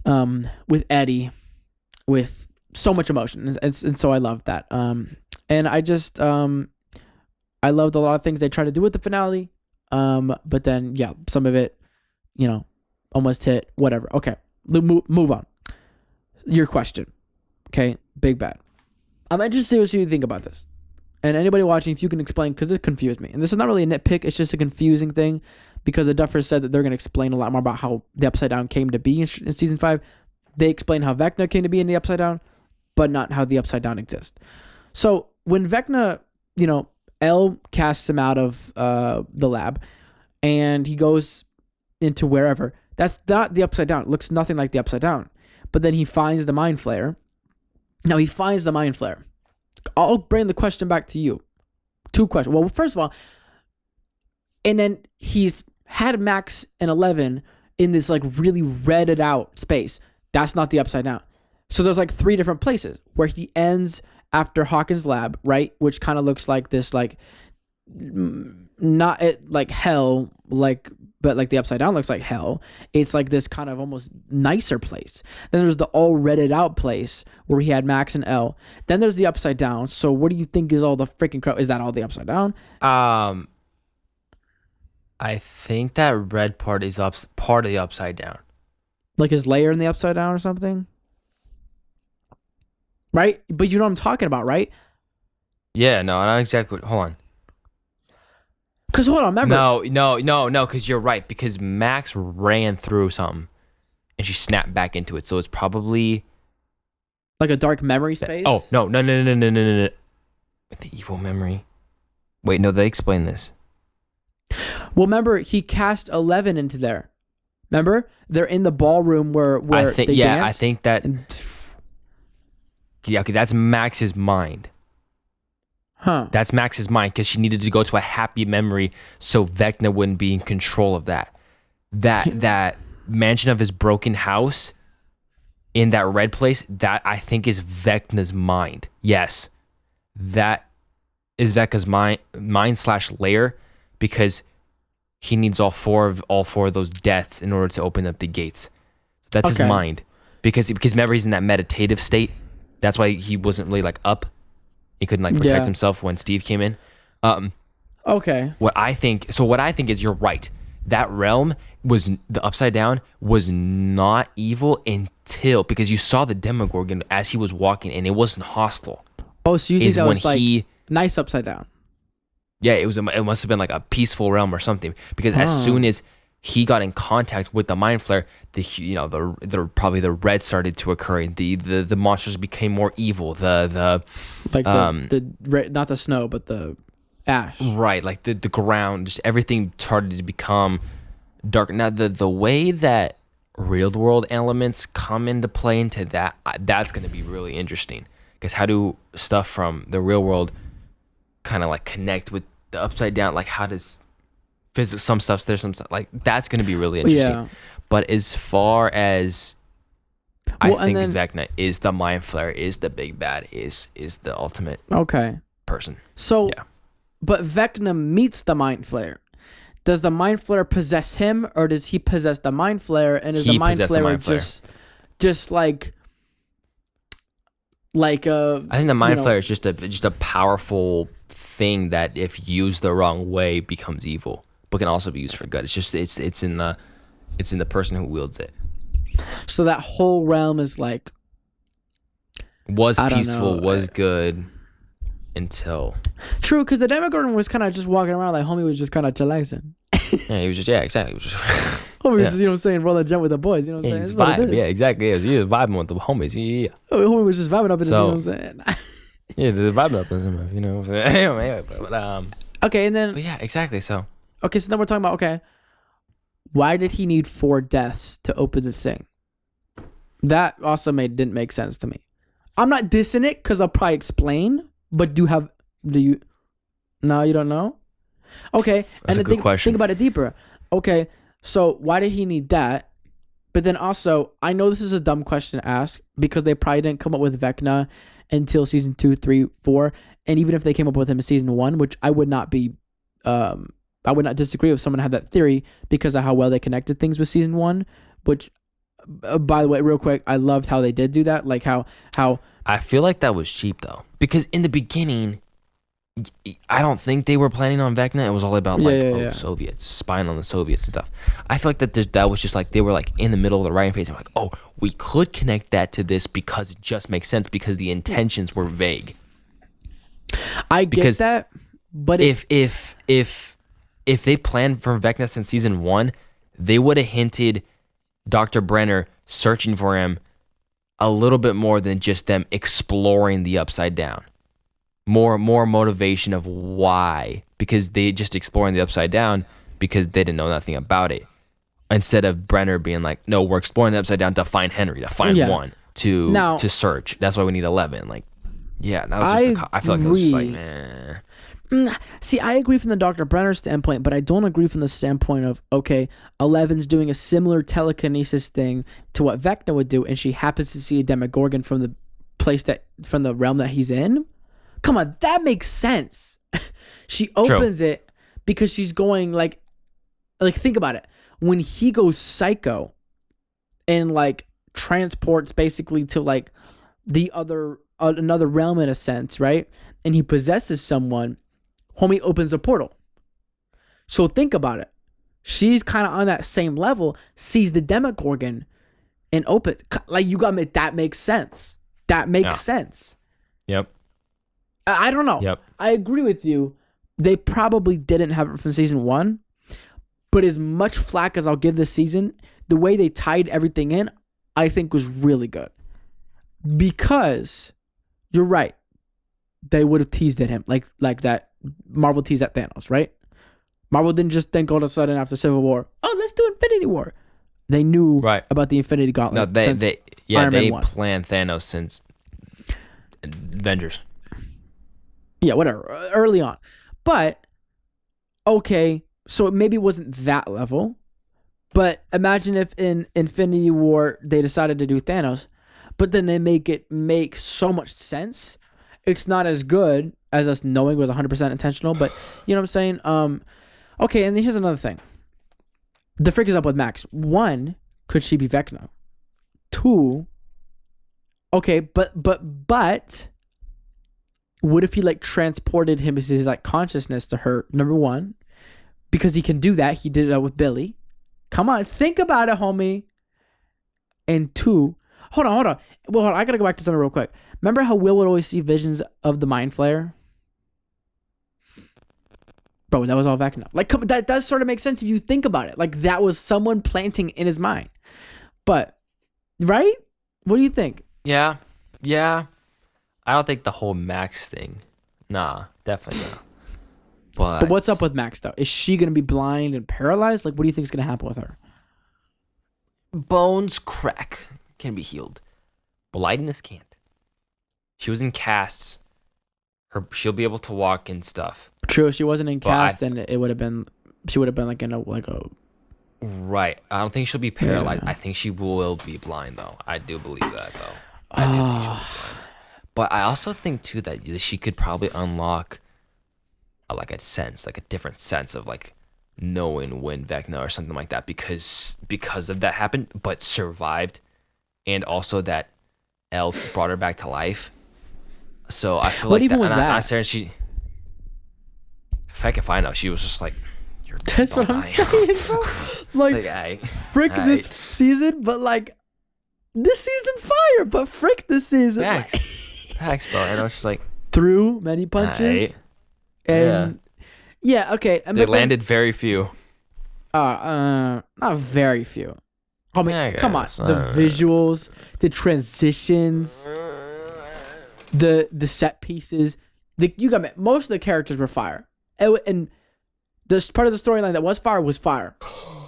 with Eddie, with so much emotion, and so I loved that. And I just I loved a lot of things they tried to do with the finale, but then yeah, some of it, almost hit whatever. Okay, move on. Your question, okay, Big Bad. I'm interested to see what you think about this. And anybody watching, if you can explain, because this confused me. And this is not really a nitpick, it's just a confusing thing, because the Duffers said that they're going to explain a lot more about how the Upside Down came to be in season 5. They explain how Vecna came to be in the Upside Down, but not how the Upside Down exists. So when Vecna, El casts him out of the lab, and he goes into wherever. That's not the Upside Down. It looks nothing like the Upside Down. But then he finds the Mind Flayer. Now he finds the Mind Flayer. I'll bring the question back to you. 2 questions. Well, first of all, and then he's had Max and 11 in this like really redded out space. That's not the Upside Down. So there's like 3 different places where he ends after Hawkins' lab, right? Which kind of looks like this, like, not it like hell, like, but like the Upside Down looks like hell. It's like this kind of almost nicer place. Then there's the all redded out place where he had Max and L. Then there's the Upside Down. So what do you think is all the freaking crap? Is that all the Upside Down? I think that red part is part of the Upside Down. Like his layer in the Upside Down or something? Right? But you know what I'm talking about, right? Yeah, no, not exactly. Hold on. Because hold on, remember? No, because you're right. Because Max ran through something, and she snapped back into it. So it's probably like a dark memory space. Oh no! The evil memory. Wait, no, they explain this. Well, remember he cast 11 into there. Remember, they're in the ballroom where they danced. I think that. Yeah, okay, that's Max's mind. Huh. That's Max's mind because she needed to go to a happy memory so Vecna wouldn't be in control of that. That mansion of his broken house in that red place, that I think is Vecna's mind. Yes. That is Vecna's mind / lair, because he needs all four of those deaths in order to open up the gates. That's his mind. Because remember, he's in that meditative state. That's why he wasn't really like up. He couldn't like protect himself when Steve came in. Okay. What I think is you're right. That realm the Upside Down was not evil because you saw the Demogorgon as he was walking and it wasn't hostile. Oh, so you think that was like nice Upside Down? Yeah, it must have been like a peaceful realm or something, because as soon as he got in contact with the Mind Flayer, probably the red started to occur, and the monsters became more evil. The not the snow, but the ash. Right, like the ground, just everything started to become dark. Now the way that real world elements come into play into that's going to be really interesting, because how do stuff from the real world kind of like connect with the Upside Down? Like how does physics, some stuff's there, some stuff like that's going to be really interesting. Yeah. But as far as I Well, and think then Vecna is the Mind Flayer, is the big bad, is the ultimate okay. person. So, Yeah. but Vecna meets the Mind Flayer. Does the Mind Flayer possess him, or does he possess the Mind Flayer? And is He the Mind possessed the Flayer Mind Flayer. just like I think the Mind Flayer is just a powerful thing that, if used the wrong way, becomes evil, but can also be used for good. It's just it's in the person who wields it. So that whole realm is like Was I don't peaceful, know. was good until True, because the Demogorgon was kind of just walking around like homie was just kind of chillaxing. he was just exactly. He was just Homie Yeah. was just, you know what I'm saying, roll that jump with the boys, you know what I'm saying? he's That's what it vibing. is. Yeah, exactly. He was vibing with the homies. Yeah. Homie was just vibing up in his, you know what I'm So- saying? Yeah, the vibe up is enough, you know. Anyway, but Okay, and then yeah, exactly. So okay, so then we're talking about okay, why did he need 4 deaths to open the thing? That also didn't make sense to me. I'm not dissing it because I'll probably explain, but do you? No, you don't know. Okay, That's a good question. Think about it deeper. Okay, so why did he need that? But then also, I know this is a dumb question to ask because they probably didn't come up with Vecna until season 2, 3, 4, and even if they came up with him in season 1, which I would not disagree if someone had that theory because of how well they connected things with season 1. Which, by the way, real quick, I loved how they did do that. Like how I feel like that was cheap though, because in the beginning, I don't think they were planning on Vecna. It was all about Soviets, spying on the Soviets and stuff. I feel like that was just like they were like in the middle of the writing phase. They're like, oh, we could connect that to this because it just makes sense because the intentions were vague. I get Because that, but if they planned for Vecna since season 1, they would have hinted Dr. Brenner searching for him a little bit more than just them exploring the Upside Down. More motivation of why, because they just exploring the Upside Down because they didn't know nothing about it. Instead of Brenner being like, no, we're exploring the Upside Down to find Henry, to find one, to search. That's why we need 11. Like, yeah, that was just I feel like it was just like, See, I agree from the Dr. Brenner standpoint, but I don't agree from the standpoint of, okay, 11's doing a similar telekinesis thing to what Vecna would do, and she happens to see a Demogorgon from the realm that he's in. Come on, that makes sense. She opens it because she's going like think about it. When he goes psycho and like transports basically to like the other another realm in a sense, right? And he possesses someone, homie opens a portal. So think about it. She's kind of on that same level, sees the Demogorgon and opens. Like you got me, that makes sense. That makes sense. Yep. I don't know. Yep. I agree with you. They probably didn't have it from season 1, but as much flack as I'll give this season, the way they tied everything in, I think was really good. Because you're right. They would have teased at him like that. Marvel teased at Thanos, right? Marvel didn't just think all of a sudden after Civil War, oh, let's do Infinity War. They knew about the Infinity Gauntlet. No, they Iron Man planned Thanos since Avengers. Yeah, whatever. Early on. But, okay, so it maybe wasn't that level. But imagine if in Infinity War they decided to do Thanos, but then they make so much sense. It's not as good as us knowing it was 100% intentional, but you know what I'm saying? Okay, and here's another thing. The freak is up with Max. 1, could she be Vecna? 2, okay, but what if he like transported his like consciousness to her? Number 1, because he can do that. He did that with Billy. Come on, think about it, homie. And 2, hold on. Well, hold on. I gotta go back to something real quick. Remember how Will would always see visions of the Mind Flayer? Bro, that was all Vecna. Like, that does sort of make sense if you think about it. Like, that was someone planting in his mind. But, right? What do you think? Yeah. I don't think the whole Max thing. Nah, definitely not. But what's up with Max, though? Is she going to be blind and paralyzed? Like, what do you think is going to happen with her? Bones crack, can be healed. Blindness can't. She was in casts. She'll be able to walk and stuff. True, she wasn't in cast, and it would have been. She would have been like in a Right. I don't think she'll be paralyzed. Yeah. I think she will be blind though. I do believe that though. I do think she'll be blind. But I also think too that she could probably unlock like a sense, like a different sense of like knowing when Vecna or something like that because of that happened, but survived, and also that El brought her back to life. So I feel What like even that, was and that? I Sarah, she, if I could find out, she was just like, "You're dead, That's don't what I'm die." saying, bro. Like, Like, I, frick this season, but like this season fire, but frick this season. Like, Facts, bro. And I was just like, threw many punches. aight. And yeah, okay. And They landed very few. not very few. I mean, Yeah, I come on. guess. The visuals, the transitions, the set pieces. You got me. Most of the characters were fire, and this part of the storyline that was fire,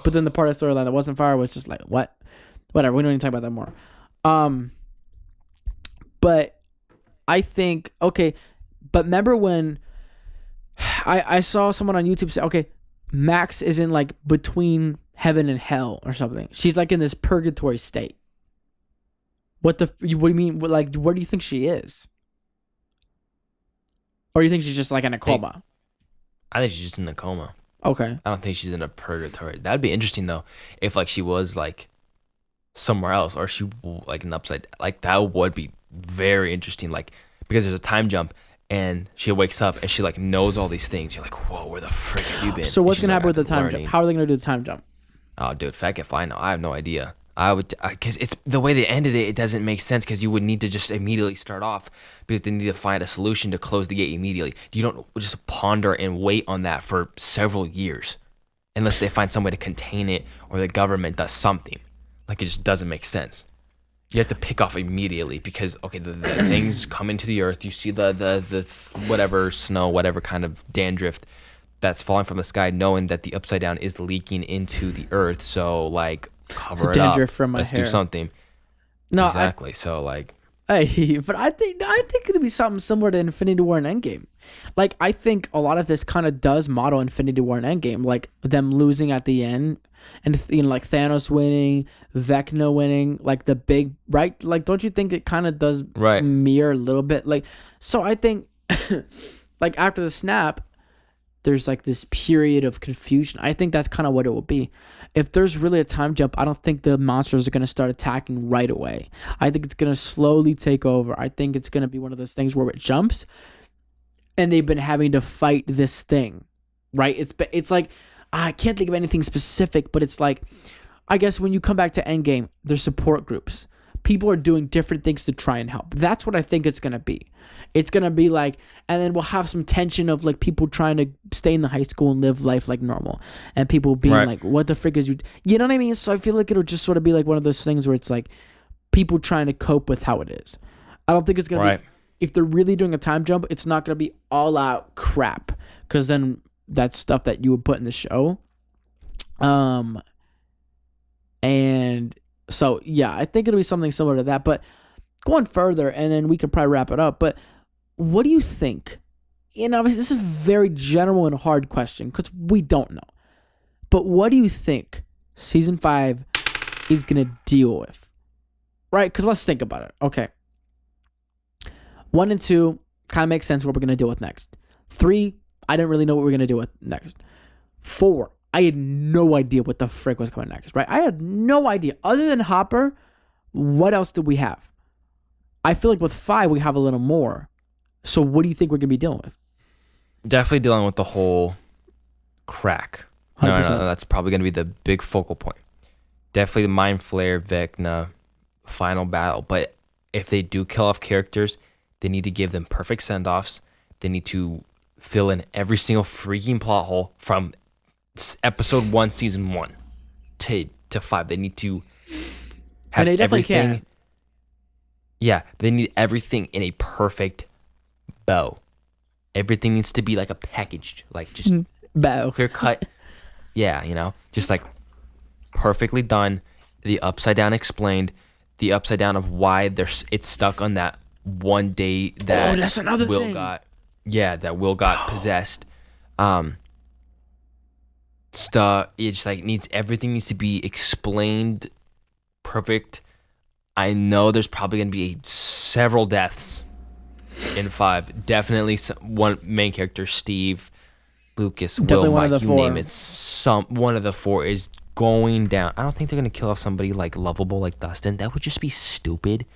but then the part of the storyline that wasn't fire was just like what, whatever. We don't even talk about that more. But I think okay. But remember when I saw someone on YouTube say, okay, Max is in like between heaven and hell or something. She's like in this purgatory state. What do you mean? Like, where do you think she is? Or do you think she's just like in a coma? I think she's just in a coma. Okay. I don't think she's in a purgatory. That'd be interesting though, if like she was like somewhere else, or she like an upside. Like that would be very interesting. Like because there's a time jump, and she wakes up and she like knows all these things. You're like, whoa, where the frick have you been? So what's And she's gonna like, happen with the "I've been time jump? learning." How are they gonna do the time jump? Oh, dude, fuck if I know. I have no idea. I would, because it's the way they ended it. It doesn't make sense because you would need to just immediately start off because they need to find a solution to close the gate immediately. You don't just ponder and wait on that for several years, unless they find some way to contain it or the government does something. Like it just doesn't make sense. You have to pick off immediately because okay, the things come into the earth. You see the whatever snow, whatever kind of dandruff that's falling from the sky, knowing that the upside down is leaking into the earth. So like cover it up. Dandruff from my Let's hair. do something. No, Exactly. So like but I think it'll be something similar to Infinity War and Endgame. Like I think a lot of this kind of does model Infinity War and Endgame, like them losing at the end, and like Thanos winning, Vecna winning, like the big right. Like don't you think it kind of does Right. mirror a little bit? Like so, I think like after the snap, there's like this period of confusion. I think that's kind of what it will be. If there's really a time jump, I don't think the monsters are going to start attacking right away. I think it's going to slowly take over. I think it's going to be one of those things where it jumps and they've been having to fight this thing, right? It's like, I can't think of anything specific, but it's like, I guess when you come back to Endgame, there's support groups. People are doing different things to try and help. That's what I think it's going to be. It's going to be like, and then we'll have some tension of like people trying to stay in the high school and live life like normal. And people being Right. like, what the frick is you? You know what I mean? So I feel like it'll just sort of be like one of those things where it's like people trying to cope with how it is. I don't think it's going to be, if they're really doing a time jump, it's not going to be all out crap. Because then that's stuff that you would put in the show. And so, yeah, I think it'll be something similar to that. But going further, and then we can probably wrap it up. But what do you think? And obviously, this is a very general and hard question because we don't know. But what do you think season 5 is going to deal with? Right? Because let's think about it. Okay. 1 and 2 kind of makes sense what we're going to deal with next. 3, I didn't really know what we were going to do with next. 4, I had no idea what the frick was coming next, right? I had no idea. Other than Hopper, what else did we have? I feel like with 5, we have a little more. So what do you think we're going to be dealing with? definitely dealing with the whole crack. No, 100%. that's probably going to be the big focal point. Definitely the Mind Flayer, Vecna, final battle. But if they do kill off characters, they need to give them perfect send-offs. They need to fill in every single freaking plot hole from episode 1, season 1 to 5. They need to have And they definitely everything. can. Yeah, they need everything in a perfect bow. Everything needs to be like a packaged, like just Bow. clear cut. Yeah, just like perfectly done. The upside down explained. The upside down of why it's stuck on that one day that that's another Will thing. got. Yeah, that Will got possessed. It's like everything needs to be explained perfect. I know there's probably gonna be several deaths in 5. Definitely one main character, Steve, Lucas, Definitely Will, one of Mike, the you 4. name it. One of the 4 is going down. I don't think they're gonna kill off somebody like lovable like Dustin. That would just be stupid.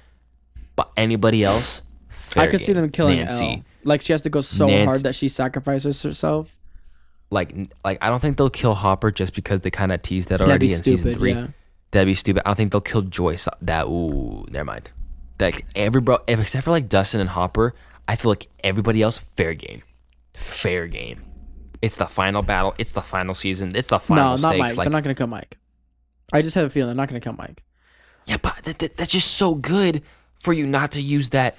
But anybody else, I could see game. them killing Nancy. Elle. Like she has to go so hard that she sacrifices herself. Like I don't think they'll kill Hopper just because they kind of teased that That'd already be in stupid, season 3. yeah. That'd be stupid. I don't think they'll kill Joyce. Never mind. Like except for like Dustin and Hopper, I feel like everybody else fair game. It's the final battle. It's the final season. It's the final stakes. No, not Mike. Like, they're not gonna kill Mike. I just have a feeling they're not gonna kill Mike. yeah, but that's just so good for you not to use that.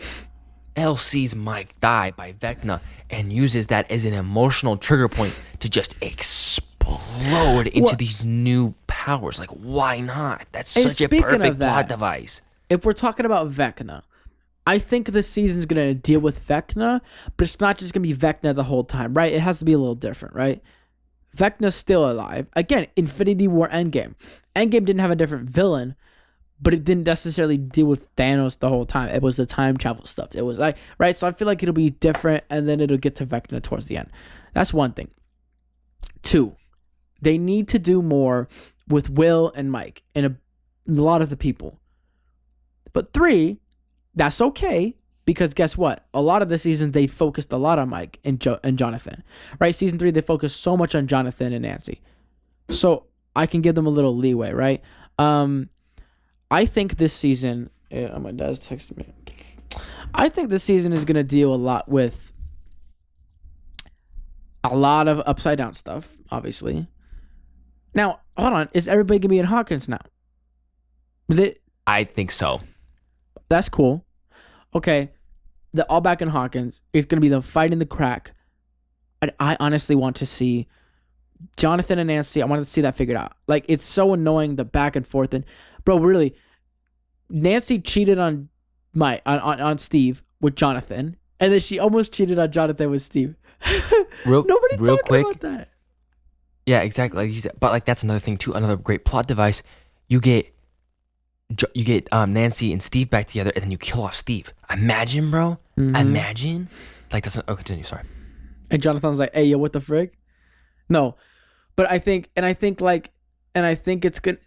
Elle sees Mike die by Vecna and uses that as an emotional trigger point to just explode into these new powers. Like, why not? That's such a perfect plot device. If we're talking about Vecna, I think this season's gonna deal with Vecna, but it's not just gonna be Vecna the whole time, right? It has to be a little different, right? Vecna's still alive. Again, Infinity War Endgame. Endgame didn't have a different villain, but it didn't necessarily deal with Thanos the whole time. It was the time travel stuff. It was like, right? So I feel like it'll be different, and then it'll get to Vecna towards the end. That's one thing. 2, they need to do more with Will and Mike and a lot of the people. But 3, that's okay, because guess what? A lot of the seasons, they focused a lot on Mike and Jonathan, right? Season 3, they focused so much on Jonathan and Nancy. So I can give them a little leeway, right? I think this season, my dad's texting me. I think this season is going to deal a lot with a lot of upside down stuff, obviously. Now, hold on. Is everybody going to be in Hawkins now? I think so. That's cool. Okay. The all back in Hawkins is going to be them fighting the crack. I honestly want to see Jonathan and Nancy. I wanted to see that figured out. Like, it's so annoying, the back and forth. And, bro, really, Nancy cheated on on Steve with Jonathan, and then she almost cheated on Jonathan with Steve. Nobody real talked quick, about that. Yeah, exactly. Like you said, but like that's another thing too. Another great plot device. You get Nancy and Steve back together, and then you kill off Steve. Imagine, bro. Mm-hmm. Imagine. Like that's. Oh, continue. Sorry. And Jonathan's like, "Hey, yo, what the frig?" No, but I think it's good.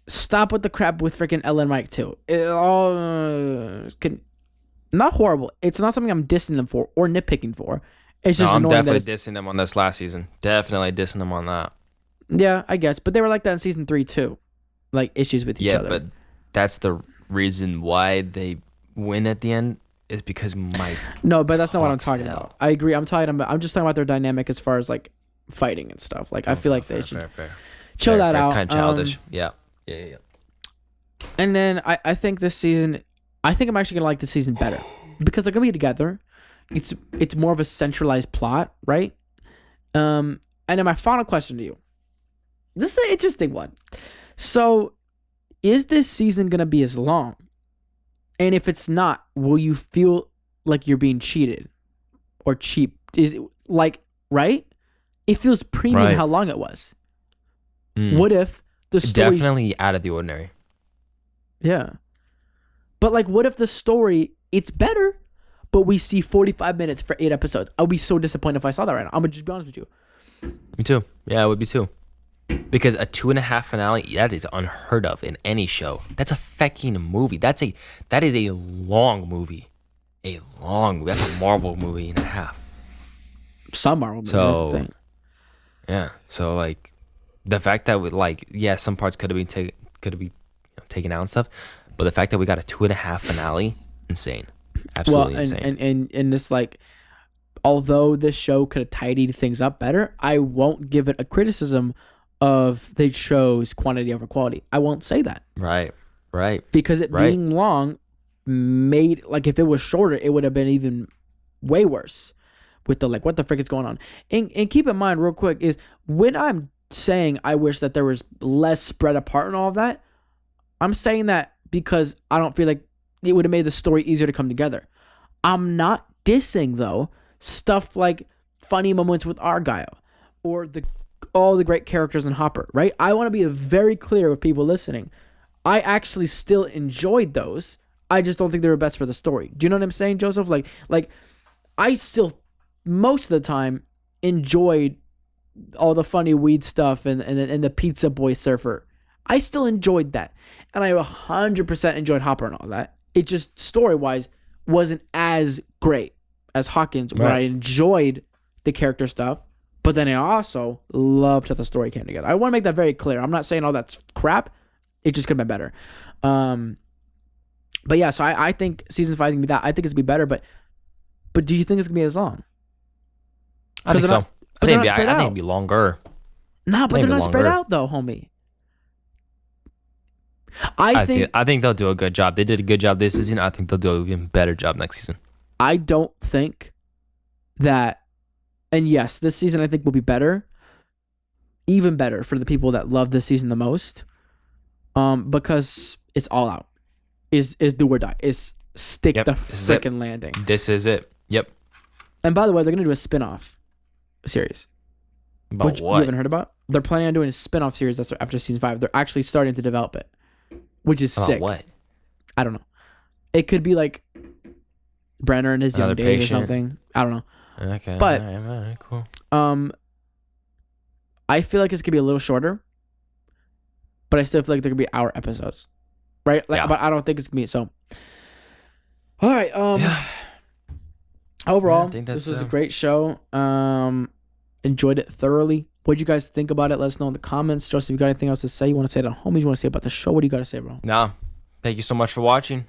Stop with the crap with freaking Elle and Mike too. It all not horrible. It's not something I'm dissing them for or nitpicking for. It's just annoying. I'm definitely dissing them on this last season. Definitely dissing them on that. Yeah, I guess. But they were like that in season 3 too. Like issues with each other. Yeah, but that's the reason why they win at the end is because Mike. No, but that's not what I'm talking about. I agree. I'm just talking about their dynamic as far as like fighting and stuff. Like I feel like they should chill that out. It's kind of childish. Yeah. And then I think this season, I think I'm actually gonna like this season better because they're gonna be together. It's more of a centralized plot, right? And then my final question to you. This is an interesting one. So, is this season gonna be as long? And if it's not, will you feel like you're being cheated or cheap? Is it like right? It feels premium how long it was. What if the story definitely out of the ordinary? Yeah, but like, what if the story it's better, but we see 45 minutes for 8 episodes? I'll be so disappointed if I saw that right now. I'm gonna just be honest with you. Me too. Yeah, it would be too. Because a 2.5 finale, that is unheard of in any show. That's a fucking movie. That is a long movie. That's a Marvel movie and a half. Some Marvel movies, that's the thing. Yeah. So like, the fact that some parts could have been taken out and stuff, but the fact that we got a 2.5 finale, insane. Absolutely insane. And this like, although this show could have tidied things up better, I won't give it a criticism of the show's quantity over quality. I won't say that. Right. Because it being long made, like, if it was shorter, it would have been even way worse with the, like, what the frick is going on. And keep in mind, real quick, is when I'm saying I wish that there was less spread apart and all of that, I'm saying that because I don't feel like it would have made the story easier to come together. I'm not dissing, though, stuff like funny moments with Argyle or the all the great characters in Hopper, right? I want to be very clear with people listening. I actually still enjoyed those. I just don't think they were best for the story. Do you know what I'm saying, Joseph? Like I still, most of the time, enjoyed all the funny weed stuff and the Pizza Boy Surfer. I still enjoyed that. And I 100% enjoyed Hopper and all that. It just, story-wise, wasn't as great as Hawkins, where I enjoyed the character stuff, but then I also loved how the story came together. I want to make that very clear. I'm not saying all that's crap. It just could have been better. But yeah, so I think season 5 is going to be that. I think it's going to be better, but do you think it's going to be as long? I think so. I think it'd be longer. Nah, but they're not spread out though, homie. I think they'll do a good job. They did a good job this season. I think they'll do an even better job next season. I don't think that, and yes, this season I think will be better, even better for the people that love this season the most, because it's all out. Is do or die. Is stick the freaking landing. This is it. Yep. And by the way, they're gonna do a spin-off series. About what? You haven't heard about? They're planning on doing a spin-off series after season 5. They're actually starting to develop it, which is sick. What? I don't know. It could be like Brenner in his young days or something. I don't know. Okay. But all right, cool. I feel like it's gonna be a little shorter, but I still feel like they're gonna be hour episodes, right? Like, but I don't think it's gonna be so. All right. Overall, this was a great show. Enjoyed it thoroughly. What did you guys think about it? Let us know in the comments. Joseph, you got anything else to say? You want to say it on homies? You want to say about the show? What do you got to say, bro? Nah. Thank you so much for watching.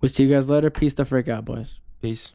We'll see you guys later. Peace the frick out, boys. Peace.